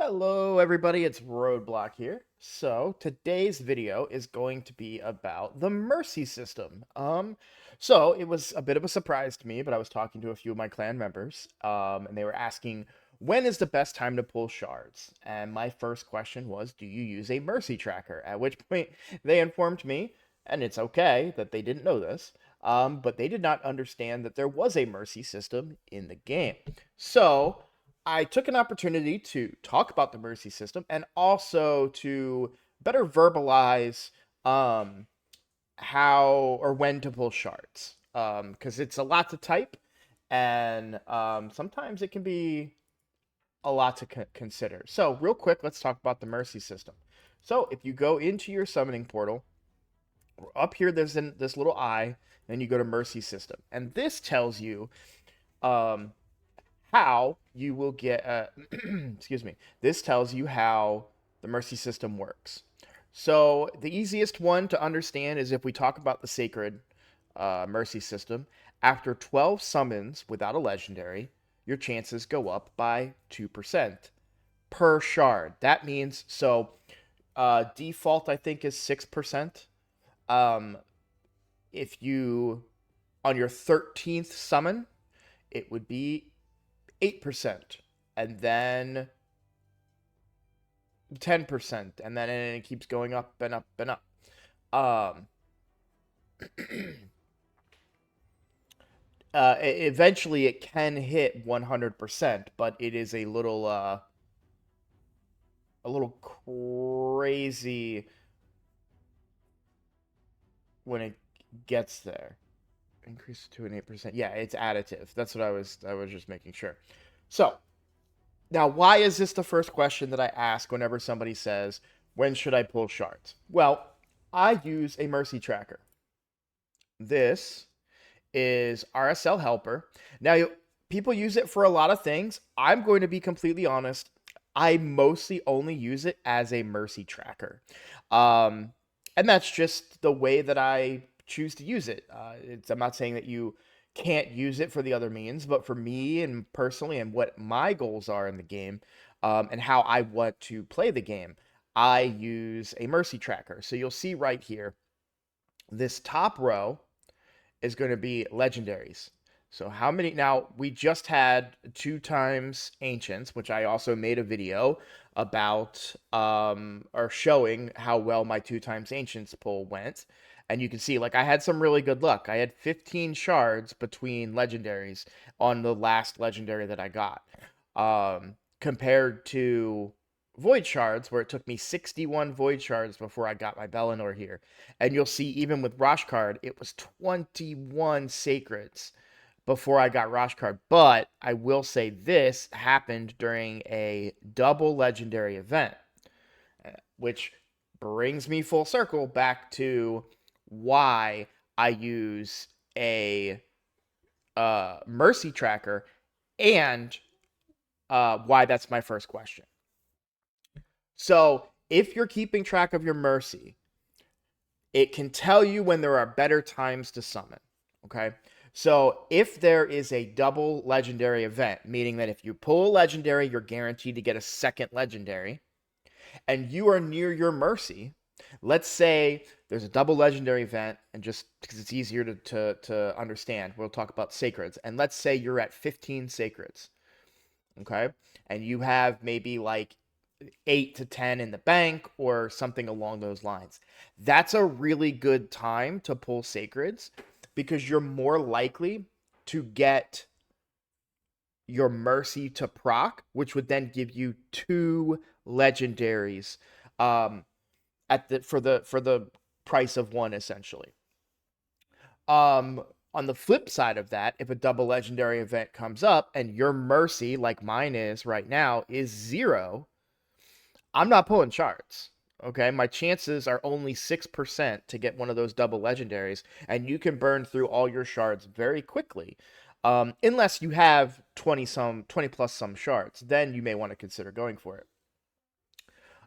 Hello everybody, it's Roadblock here. So today's video is going to be about the Mercy system. So it was a bit of a surprise to me, but I was talking to a few of my clan members, and they were asking, when is the best time to pull shards? And my first question was, do you use a Mercy tracker? At which point they informed me, and it's okay that they didn't know this, but they did not understand that there was a Mercy system in the game. So I took an opportunity to talk about the Mercy system and also to better verbalize um, how or when to pull shards. Because it's a lot to type, and sometimes it can be a lot to consider. So, real quick, let's talk about the Mercy system. So, if you go into your summoning portal, up here there's this little eye, and you go to Mercy system, and this tells you um, how you will get excuse me, this tells you how the mercy system works. So the easiest one to understand is if we talk about the sacred mercy system. After 12 summons without a legendary, your chances go up by 2% per shard. That means default I think is 6%. um if you on your 13th summon, it would be 8%, and then 10%, and then it keeps going up and up and up. Um, Eventually, it can hit 100%, but it is a little crazy when it gets there. Increase to an 8%. Yeah, it's additive. That's what I was just making sure. So, now, why is this the first question that I ask whenever somebody says, when should I pull shards? Well, I use a mercy tracker. This is RSL Helper. Now, people use it for a lot of things. I'm going to be completely honest. I mostly only use it as a mercy tracker. Um, and that's just the way that I choose to use it. I'm not saying that you can't use it for the other means, but for me and personally, and what my goals are in the game, and how I want to play the game, I use a mercy tracker. So you'll see right here, this top row is going to be legendaries. So how many? Now, we just had 2 times ancients, which I also made a video about, or showing how well my 2 times ancients pull went. And you can see, like, I had some really good luck. I had 15 shards between legendaries on the last legendary that I got. Compared to void shards, where it took me 61 void shards before I got my Bellinor here. And you'll see, even with Roshkard, it was 21 sacreds before I got Roshkard. But I will say this happened during a double legendary event, which brings me full circle back to why I use a mercy tracker, and why that's my first question. So if you're keeping track of your mercy, it can tell you when there are better times to summon. Okay. So if there is a double legendary event, meaning that if you pull a legendary, you're guaranteed to get a second legendary, and you are near your mercy, let's say there's a double legendary event, and just because it's easier to understand, we'll talk about sacreds. And let's say you're at 15 sacreds. Okay. And you have maybe like 8 to 10 in the bank or something along those lines. That's a really good time to pull sacreds, because you're more likely to get your mercy to proc, which would then give you 2 legendaries at the for the price of one, essentially. Um on the flip side of that, if a double legendary event comes up and your mercy, like mine is right now, is 0, I'm not pulling shards. Okay, my chances are only 6% to get one of those double legendaries, and you can burn through all your shards very quickly. Unless you have 20 plus some shards, then you may want to consider going for it.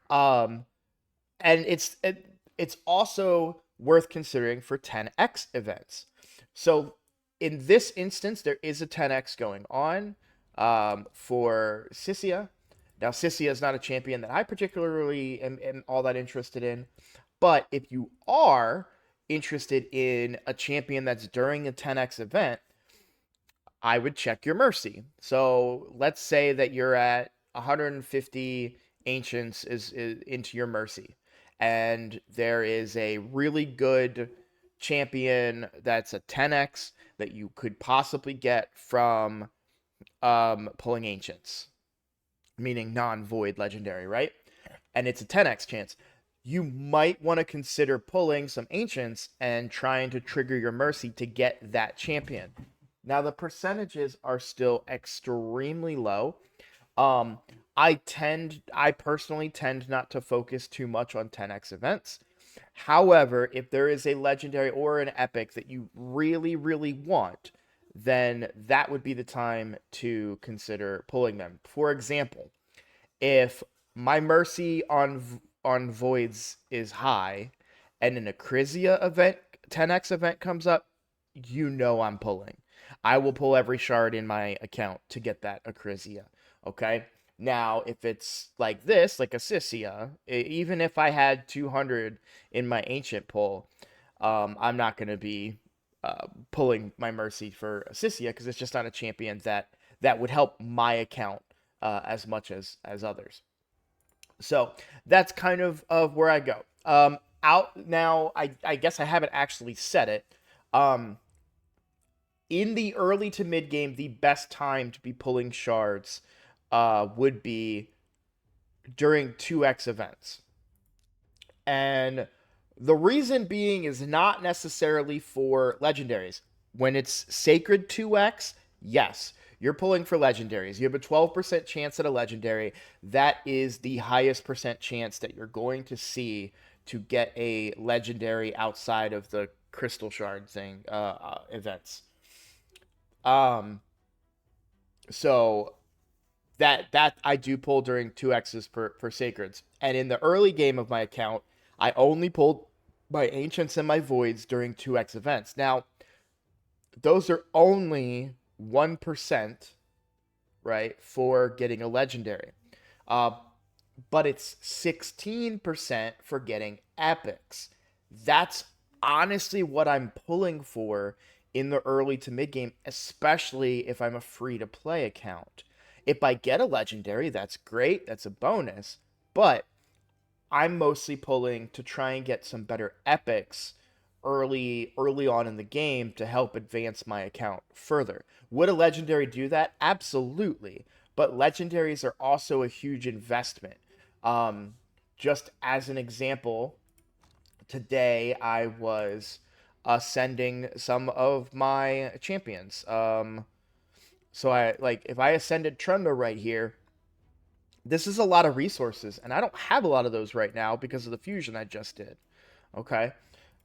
Um, and it's also worth considering for 10x events. So in this instance, there is a 10x going on for Sissia. Now, Sissia is not a champion that I particularly am all that interested in, but if you are interested in a champion that's during a 10x event, I would check your Mercy. So let's say that you're at 150 Ancients is into your Mercy, and there is a really good champion that's a 10x that you could possibly get from pulling Ancients, meaning non-void legendary, right? And it's a 10x chance. You might want to consider pulling some Ancients and trying to trigger your Mercy to get that champion. Now, the percentages are still extremely low. Um, I personally tend not to focus too much on 10x events. However, if there is a legendary or an epic that you really, really want, then that would be the time to consider pulling them. For example, if my Mercy on Voids is high and an Acrisia event, 10x event comes up, you know I'm pulling. I will pull every shard in my account to get that Acrisia. Okay? Now, if it's like this, like a Sissia, even if I had 200 in my ancient pull, I'm not going to be pulling my Mercy for Sissia because it's just not a champion that would help my account as much as others. So that's kind of where I go. Out now, I guess I haven't actually said it. In the early to mid game, the best time to be pulling shards would be during 2x events. And the reason being is not necessarily for legendaries. When it's sacred 2x, yes, you're pulling for legendaries. You have a 12% chance at a legendary. That is the highest percent chance that you're going to see to get a legendary outside of the crystal shard thing events. So that I do pull during 2x's for sacreds. And in the early game of my account, I only pulled my ancients and my voids during 2x events. Now, those are only 1%, right, for getting a legendary. But it's 16% for getting epics. That's honestly what I'm pulling for in the early to mid game, especially if I'm a free to play account. If I get a legendary, that's great, that's a bonus, but I'm mostly pulling to try and get some better epics early on in the game to help advance my account further. Would a legendary do that? Absolutely. But legendaries are also a huge investment. Just as an example, today I was ascending some of my champions. So if I ascended Trunda right here, this is a lot of resources, and I don't have a lot of those right now because of the fusion I just did. Okay,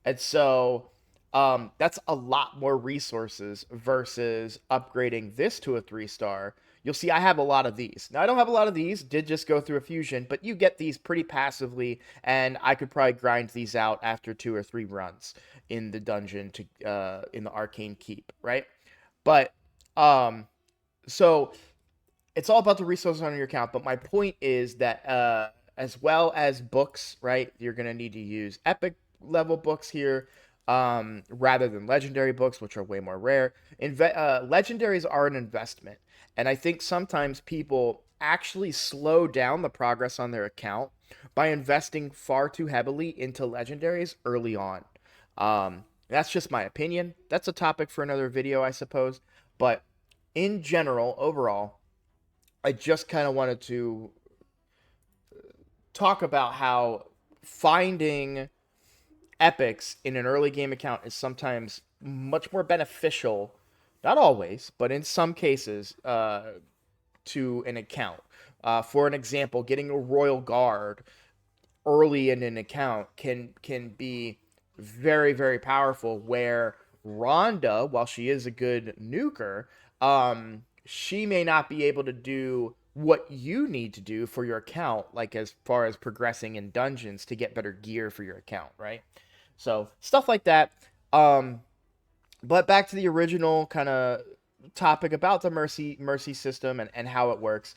and so that's a lot more resources versus upgrading this to a 3-star. You'll see I have a lot of these. Now, I don't have a lot of these, did just go through a fusion, but you get these pretty passively, and I could probably grind these out after 2 or 3 runs in the dungeon to in the Arcane Keep, right? But so it's all about the resources on your account. But my point is that as well as books, right? You're gonna need to use epic level books here rather than legendary books, which are way more rare. Legendaries are an investment, and I think sometimes people actually slow down the progress on their account by investing far too heavily into legendaries early on. That's just my opinion. That's a topic for another video, I suppose. But in general, overall, I just kind of wanted to talk about how finding epics in an early game account is sometimes much more beneficial, not always, but in some cases, to an account. For an example, getting a Royal Guard early in an account can be very, very powerful, where Rhonda, while she is a good nuker, she may not be able to do what you need to do for your account, like as far as progressing in dungeons to get better gear for your account, right? So stuff like that. But back to the original kind of topic about the mercy system and how it works.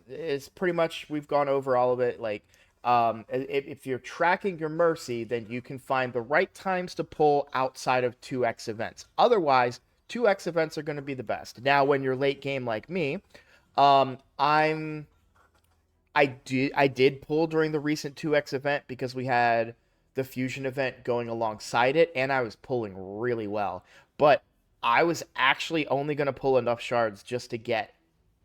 It's pretty much we've gone over all of it. Like, if you're tracking your mercy, then you can find the right times to pull outside of 2x events. Otherwise, 2x events are going to be the best. Now, when you're late game like me, um, I'm I did pull during the recent 2x event because we had the fusion event going alongside it, and I was pulling really well. But I was actually only going to pull enough shards just to get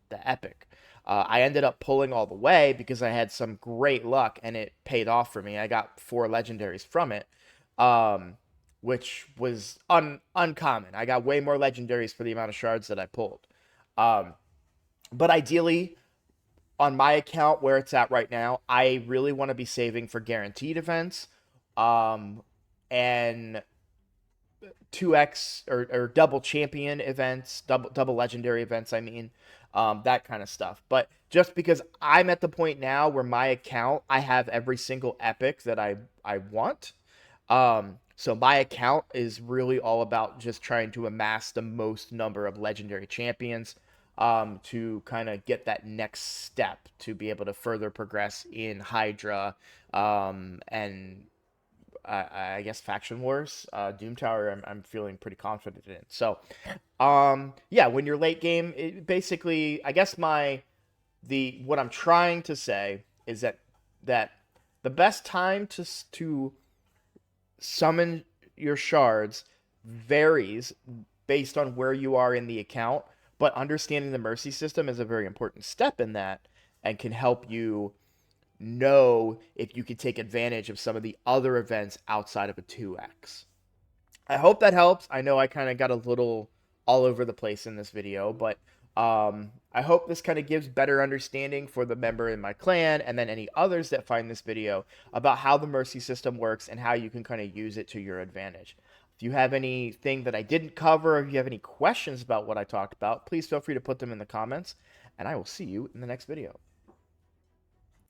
the epic. I ended up pulling all the way because I had some great luck and it paid off for me. I got 4 legendaries from it, um, which was uncommon. I got way more legendaries for the amount of shards that I pulled. Um, but ideally, on my account where it's at right now, I really want to be saving for guaranteed events, um, and 2x or double champion events, double legendary events, I mean, that kind of stuff. But just because I'm at the point now where my account, I have every single epic that I want. So my account is really all about just trying to amass the most number of legendary champions, to kind of get that next step to be able to further progress in Hydra, and I guess Faction Wars, Doom Tower. I'm feeling pretty confident in. So, yeah, when you're late game, basically, I guess the what I'm trying to say is that the best time to summon your shards varies based on where you are in the account, but understanding the mercy system is a very important step in that and can help you know if you can take advantage of some of the other events outside of a 2x. I hope that helps. I know I kind of got a little all over the place in this video, but I hope this kind of gives better understanding for the member in my clan and then any others that find this video about how the mercy system works and how you can kind of use it to your advantage. If you have anything that I didn't cover, or if you have any questions about what I talked about, please feel free to put them in the comments, and I will see you in the next video.